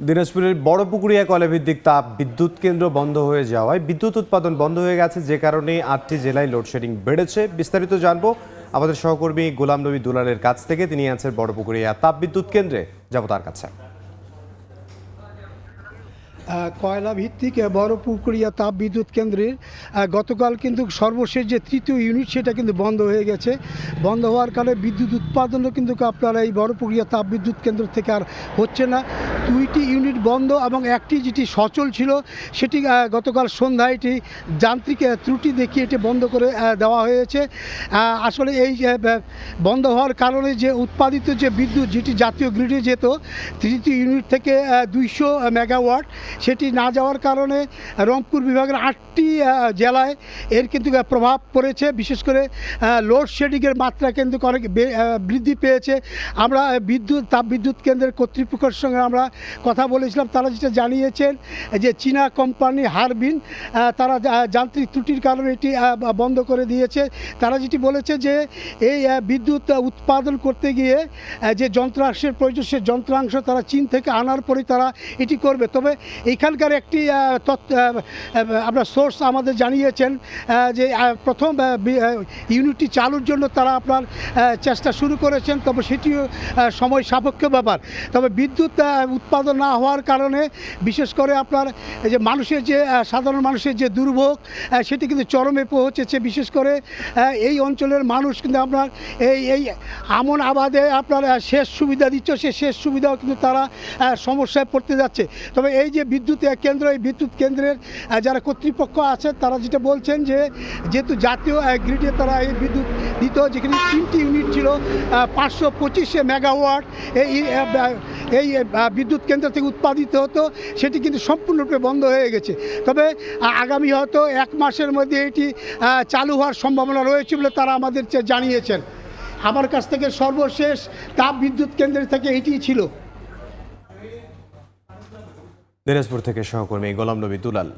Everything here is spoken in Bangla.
দিনাজপুরের বড়পুকুরিয়া কয়লাভিত্তিক তাপ বিদ্যুৎ কেন্দ্র বন্ধ হয়ে যাওয়ায় বিদ্যুৎ উৎপাদন বন্ধ হয়ে গেছে, যে কারণে ৮টি জেলায় লোডশেডিং বেড়েছে। বিস্তারিত জানবো আমাদের সহকর্মী গোলাম নবী দুলালের কাছ থেকে। তিনি আছেন বড়পুকুরিয়া তাপ বিদ্যুৎ কেন্দ্রে, যাব তার কাছে। কয়লা ভিত্তিক বড়পুকুরিয়া তাপ বিদ্যুৎ কেন্দ্রের গতকাল কিন্তু সর্বশেষ যে তৃতীয় ইউনিট সেটা কিন্তু বন্ধ হয়ে গেছে। বন্ধ হওয়ার কারণে বিদ্যুৎ উৎপাদনও কিন্তু আপনারা এই বড়পুকুরিয়া তাপ বিদ্যুৎ কেন্দ্র থেকে আর হচ্ছে না। 2টি ইউনিট বন্ধ এবং একটি যেটি সচল ছিল সেটি গতকাল সন্ধ্যায় এটি যান্ত্রিক ত্রুটি দেখিয়ে এটি বন্ধ করে দেওয়া হয়েছে। আসলে এই বন্ধ হওয়ার কারণে যে উৎপাদিত যে বিদ্যুৎ যেটি জাতীয় গ্রিডে যেত তৃতীয় ইউনিট থেকে 200 মেগাওয়াট, সেটি না যাওয়ার কারণে রংপুর বিভাগের 8টি জেলায় এর কিন্তু প্রভাব পড়েছে। বিশেষ করে লোডশেডিংয়ের মাত্রা কিন্তু অনেক বৃদ্ধি পেয়েছে। আমরা তাপ বিদ্যুৎ কেন্দ্রের কর্তৃপক্ষের সঙ্গে আমরা কথা বলেছিলাম। তারা যেটা জানিয়েছেন যে চীনা কোম্পানি হারবিন তারা যান্ত্রিক ত্রুটির কারণে এটি বন্ধ করে দিয়েছে। তারা যেটি বলেছে যে এই বিদ্যুৎ উৎপাদন করতে গিয়ে যে যন্ত্রাংশের প্রয়োজন সে যন্ত্রাংশ তারা চীন থেকে আনার পরে তারা এটি করবে। তবে এইখানকার একটি আপনার সোর্স আমাদের জানিয়েছেন যে প্রথম ইউনিটটি চালুর জন্য তারা আপনার চেষ্টা শুরু করেছেন, তবে সেটিও সময় সাপেক্ষ ব্যাপার। তবে বিদ্যুৎ উৎপাদন না হওয়ার কারণে বিশেষ করে আপনার যে মানুষের যে সাধারণ মানুষের যে দুর্ভোগ সেটি কিন্তু চরমে পৌঁছেছে। বিশেষ করে এই অঞ্চলের মানুষ কিন্তু আপনার এই আমন আবাদে আপনার শেষ সুবিধা দিচ্ছে, সে শেষ সুবিধাও কিন্তু তারা সমস্যায় পড়তে যাচ্ছে। তবে এই যে বিদ্যুৎ কেন্দ্র, এই বিদ্যুৎ কেন্দ্রের যারা কর্তৃপক্ষ আছে তারা যেটা বলছেন যে যেহেতু জাতীয় গ্রিডে তারা এই বিদ্যুৎ দিত, যেখানে 3টি ইউনিট ছিল 525 মেগাওয়াট এই বিদ্যুৎ কেন্দ্র থেকে উৎপাদিত হতো, সেটি কিন্তু সম্পূর্ণরূপে বন্ধ হয়ে গেছে। তবে আগামী হয়তো 1 মাসের মধ্যে এটি চালু হওয়ার সম্ভাবনা রয়েছে বলে তারা আমাদের জানিয়েছেন। আমার কাছ থেকে সর্বশেষ তাপ বিদ্যুৎ কেন্দ্র থেকে এটিই ছিল। দিনাজপুর থেকে সহকর্মী গোলাম নবী দুলাল।